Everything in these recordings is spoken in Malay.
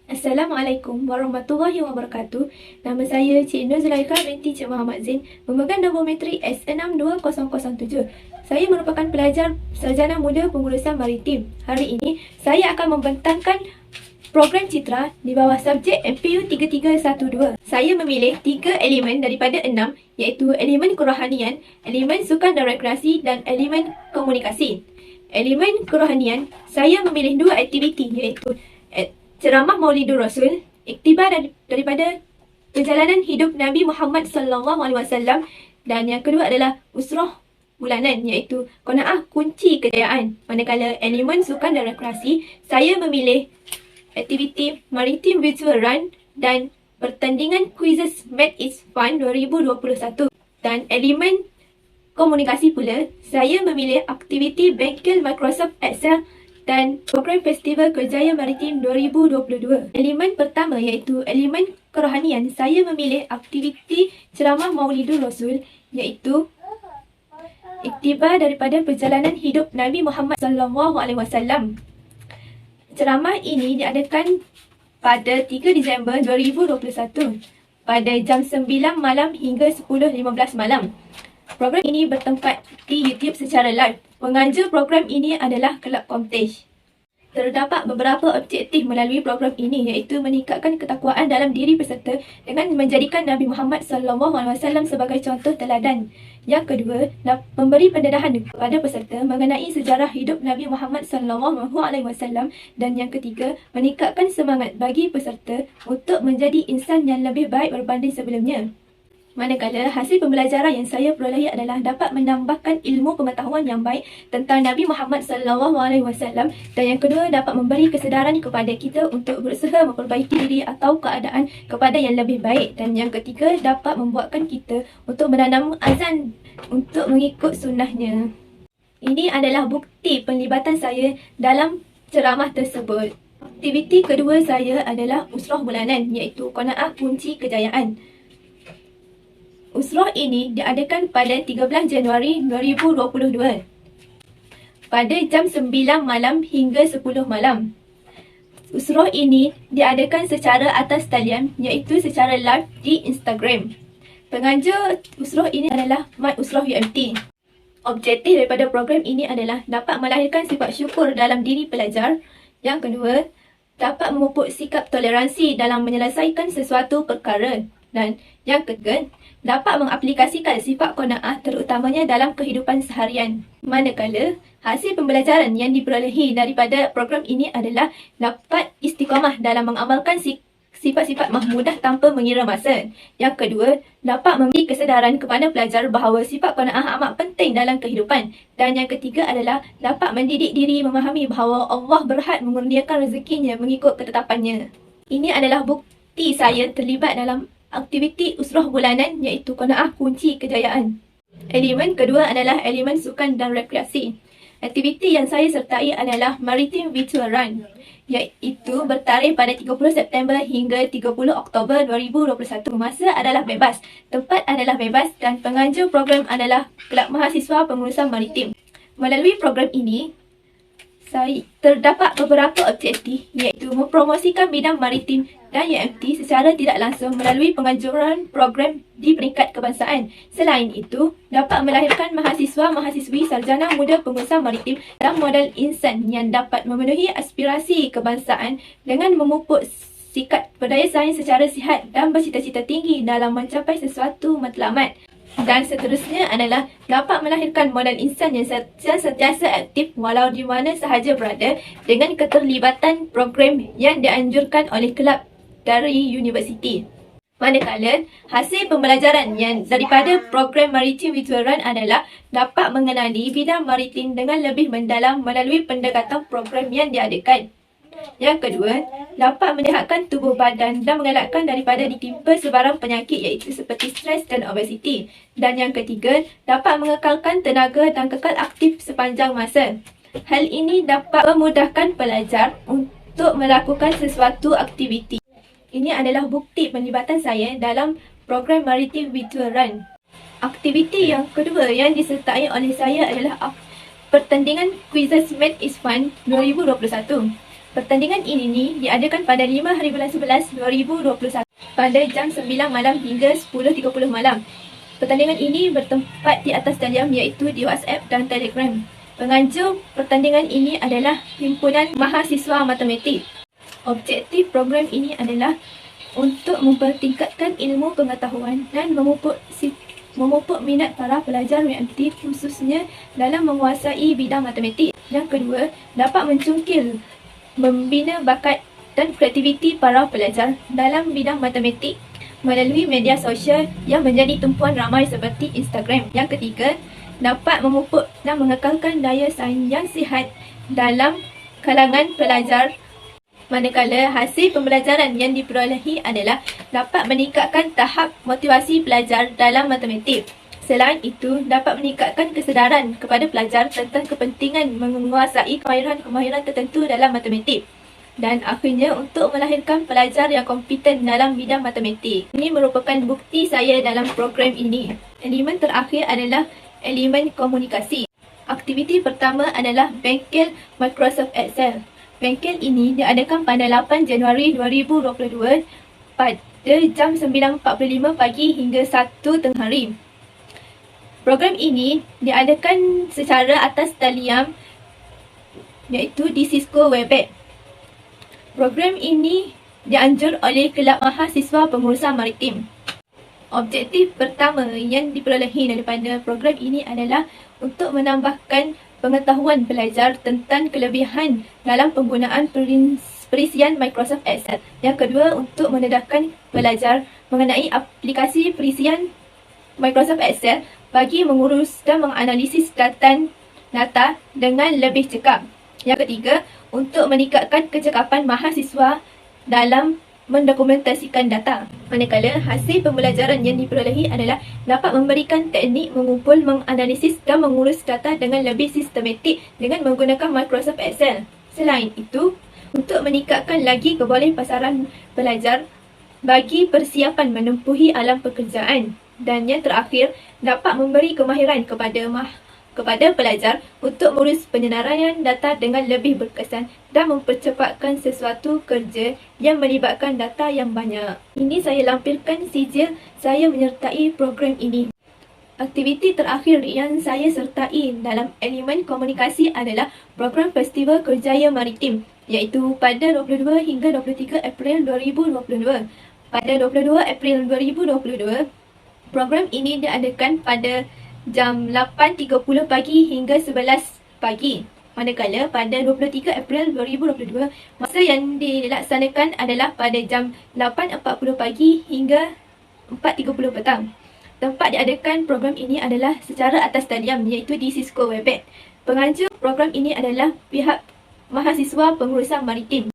Assalamualaikum warahmatullahi wabarakatuh. Nama saya Cik Nur Zulaikha binti Cik Muhammad Zain, memegang nombor metrik S62007. Saya merupakan pelajar sarjana muda pengurusan maritim. Hari ini, saya akan membentangkan program citra di bawah subjek MPU 3312. Saya memilih 3 elemen daripada 6, iaitu elemen kerohanian, elemen sukan dan rekreasi dan elemen komunikasi. Elemen kerohanian, saya memilih 2 aktiviti, iaitu ceramah Maulidur Rasul, iktibar daripada perjalanan hidup Nabi Muhammad SAW, dan yang kedua adalah usrah bulanan, iaitu qanaah kunci kejayaan. Manakala elemen sukan dan rekreasi, saya memilih aktiviti Maritim Virtual Run dan pertandingan quizzes Math is Fun 2021. Dan elemen komunikasi pula, saya memilih aktiviti bengkel Microsoft Excel dan program Festival Kerjaya Maritim 2022. Elemen pertama iaitu elemen kerohanian, saya memilih aktiviti ceramah Maulidur Rasul, iaitu iktibar daripada perjalanan hidup Nabi Muhammad SAW. Ceramah ini diadakan pada 3 Disember 2021 pada jam 9 malam hingga 10.15 malam. Program ini bertempat di YouTube secara live. Pengajar program ini adalah Kelab Komtej. Terdapat beberapa objektif melalui program ini, iaitu meningkatkan ketakwaan dalam diri peserta dengan menjadikan Nabi Muhammad SAW sebagai contoh teladan. Yang kedua, memberi pendedahan kepada peserta mengenai sejarah hidup Nabi Muhammad SAW. Dan yang ketiga, meningkatkan semangat bagi peserta untuk menjadi insan yang lebih baik berbanding sebelumnya. Manakala hasil pembelajaran yang saya perolehi adalah dapat menambahkan ilmu pengetahuan yang baik tentang Nabi Muhammad SAW, dan yang kedua dapat memberi kesedaran kepada kita untuk berusaha memperbaiki diri atau keadaan kepada yang lebih baik, dan yang ketiga dapat membuatkan kita untuk menanam azan untuk mengikut sunnahnya. Ini adalah bukti penlibatan saya dalam ceramah tersebut. Aktiviti kedua saya adalah usrah bulanan, iaitu qanaah kunci kejayaan. Usrah ini diadakan pada 13 Januari 2022 pada jam 9 malam hingga 10 malam. Usrah ini diadakan secara atas talian, iaitu secara live di Instagram. Pengajar usrah ini adalah Mat Usrah UMT. Objektif daripada program ini adalah dapat melahirkan sifat syukur dalam diri pelajar. Yang kedua, dapat memupuk sikap toleransi dalam menyelesaikan sesuatu perkara. Dan yang ketiga, dapat mengaplikasikan sifat qanaah terutamanya dalam kehidupan seharian. Manakala hasil pembelajaran yang diperolehi daripada program ini adalah dapat istiqamah dalam mengamalkan sifat-sifat mahmudah tanpa mengira masa. Yang kedua, dapat memberi kesedaran kepada pelajar bahawa sifat qanaah amat penting dalam kehidupan. Dan yang ketiga adalah dapat mendidik diri memahami bahawa Allah berhak mengurniakan rezekinya mengikut ketetapannya. Ini adalah bukti saya terlibat dalam aktiviti usrah bulanan, iaitu qanaah kunci kejayaan. Elemen kedua adalah elemen sukan dan rekreasi. Aktiviti yang saya sertai adalah Maritim Virtual Run, iaitu bertarikh pada 30 September hingga 30 Oktober 2021. Masa adalah bebas, tempat adalah bebas, dan pengajar program adalah Kelab Mahasiswa Pengurusan Maritim. Melalui program ini, terdapat beberapa objektif, iaitu mempromosikan bidang maritim dan UMT secara tidak langsung melalui penganjuran program di peringkat kebangsaan. Selain itu, dapat melahirkan mahasiswa-mahasiswi sarjana muda pengurusan maritim dalam model insan yang dapat memenuhi aspirasi kebangsaan dengan memupuk sikap berdaya saing secara sihat dan bercita-cita tinggi dalam mencapai sesuatu matlamat. Dan seterusnya adalah dapat melahirkan model insan yang sentiasa aktif walau di mana sahaja berada dengan keterlibatan program yang dianjurkan oleh kelab dari universiti. Manakala hasil pembelajaran yang daripada program Maritim Virtual Run adalah dapat mengenali bidang maritim dengan lebih mendalam melalui pendekatan program yang diadakan. Yang kedua, dapat menyihatkan tubuh badan dan mengelakkan daripada ditimpa sebarang penyakit, iaitu seperti stres dan obesiti. Dan yang ketiga, dapat mengekalkan tenaga dan kekal aktif sepanjang masa. Hal ini dapat memudahkan pelajar untuk melakukan sesuatu aktiviti. Ini adalah bukti penlibatan saya dalam program Maritim Virtual Run. Aktiviti yang kedua yang disertai oleh saya adalah pertandingan quizzes Math is Fun 2021. Pertandingan ini diadakan pada 5 hari bulan 11, 2021 pada jam 9 malam hingga 10.30 malam. Pertandingan ini bertempat di atas talian iaitu di WhatsApp dan Telegram. Penganjur pertandingan ini adalah Himpunan Mahasiswa Matematik. Objektif program ini adalah untuk mempertingkatkan ilmu pengetahuan dan memupuk minat para pelajar UMT khususnya dalam menguasai bidang matematik. Yang kedua, dapat mencungkil, membina bakat dan kreativiti para pelajar dalam bidang matematik melalui media sosial yang menjadi tumpuan ramai seperti Instagram. Yang ketiga, dapat memupuk dan mengekalkan daya saing yang sihat dalam kalangan pelajar, manakala hasil pembelajaran yang diperolehi adalah dapat meningkatkan tahap motivasi pelajar dalam matematik. Selain itu, dapat meningkatkan kesedaran kepada pelajar tentang kepentingan menguasai kemahiran tertentu dalam matematik. Dan akhirnya untuk melahirkan pelajar yang kompeten dalam bidang matematik. Ini merupakan bukti saya dalam program ini. Elemen terakhir adalah elemen komunikasi. Aktiviti pertama adalah bengkel Microsoft Excel. Bengkel ini diadakan pada 8 Januari 2022 pada jam 9.45 pagi hingga 1 tengah hari. Program ini diadakan secara atas talian iaitu di Cisco Webex. Program ini dianjur oleh Kelab Mahasiswa Pengurusan Maritim. Objektif pertama yang diperolehi daripada program ini adalah untuk menambahkan pengetahuan pelajar tentang kelebihan dalam penggunaan perisian Microsoft Excel. Yang kedua, untuk mendedahkan pelajar mengenai aplikasi perisian Microsoft Excel bagi mengurus dan menganalisis data dengan lebih cekap. Yang ketiga, untuk meningkatkan kecekapan mahasiswa dalam mendokumentasikan data. Manakala hasil pembelajaran yang diperolehi adalah dapat memberikan teknik mengumpul, menganalisis dan mengurus data dengan lebih sistematik dengan menggunakan Microsoft Excel. Selain itu, untuk meningkatkan lagi kebolepasaran pelajar bagi persiapan menempuhi alam pekerjaan. Dan yang terakhir, dapat memberi kemahiran kepada pelajar untuk mengurus penyenaraian data dengan lebih berkesan dan mempercepatkan sesuatu kerja yang melibatkan data yang banyak. Ini saya lampirkan sijil saya menyertai program ini. Aktiviti terakhir yang saya sertai dalam elemen komunikasi adalah program Festival Kerjaya Maritim iaitu pada 22 hingga 23 April 2022. Pada 22 April 2022, program ini diadakan pada jam 8.30 pagi hingga 11 pagi. Manakala pada 23 April 2022, masa yang dilaksanakan adalah pada jam 8.40 pagi hingga 4.30 petang. Tempat diadakan program ini adalah secara atas talian iaitu di Cisco Webex. Penganjur program ini adalah pihak Mahasiswa Pengurusan Maritim.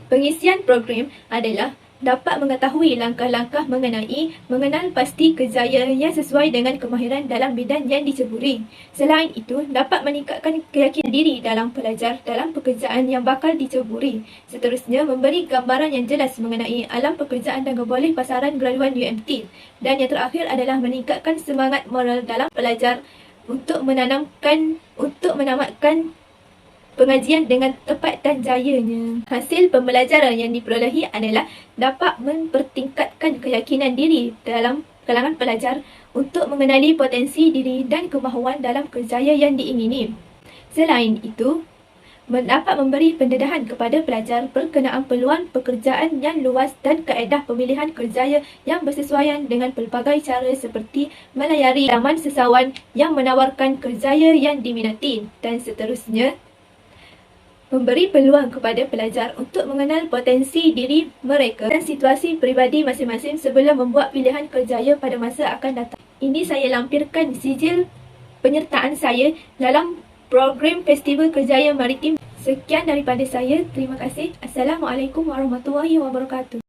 Pengisian program adalah dapat mengetahui langkah-langkah mengenal pasti kerjaya yang sesuai dengan kemahiran dalam bidang yang diceburi. Selain itu, dapat meningkatkan keyakinan diri dalam pelajar dalam pekerjaan yang bakal diceburi. Seterusnya, memberi gambaran yang jelas mengenai alam pekerjaan dan kebolepasaran graduan UMT. Dan yang terakhir adalah meningkatkan semangat moral dalam pelajar untuk menamatkan pengajian dengan tepat dan jayanya. Hasil pembelajaran yang diperolehi adalah dapat mempertingkatkan keyakinan diri dalam kalangan pelajar untuk mengenali potensi diri dan kemahuan dalam kerjaya yang diingini. Selain itu, dapat memberi pendedahan kepada pelajar berkenaan peluang pekerjaan yang luas dan kaedah pemilihan kerjaya yang bersesuaian dengan pelbagai cara seperti melayari laman sesawan yang menawarkan kerjaya yang diminati dan seterusnya. Memberi peluang kepada pelajar untuk mengenal potensi diri mereka dan situasi peribadi masing-masing sebelum membuat pilihan kerjaya pada masa akan datang. Ini saya lampirkan sijil penyertaan saya dalam program Festival Kerjaya Maritim. Sekian daripada saya. Terima kasih. Assalamualaikum warahmatullahi wabarakatuh.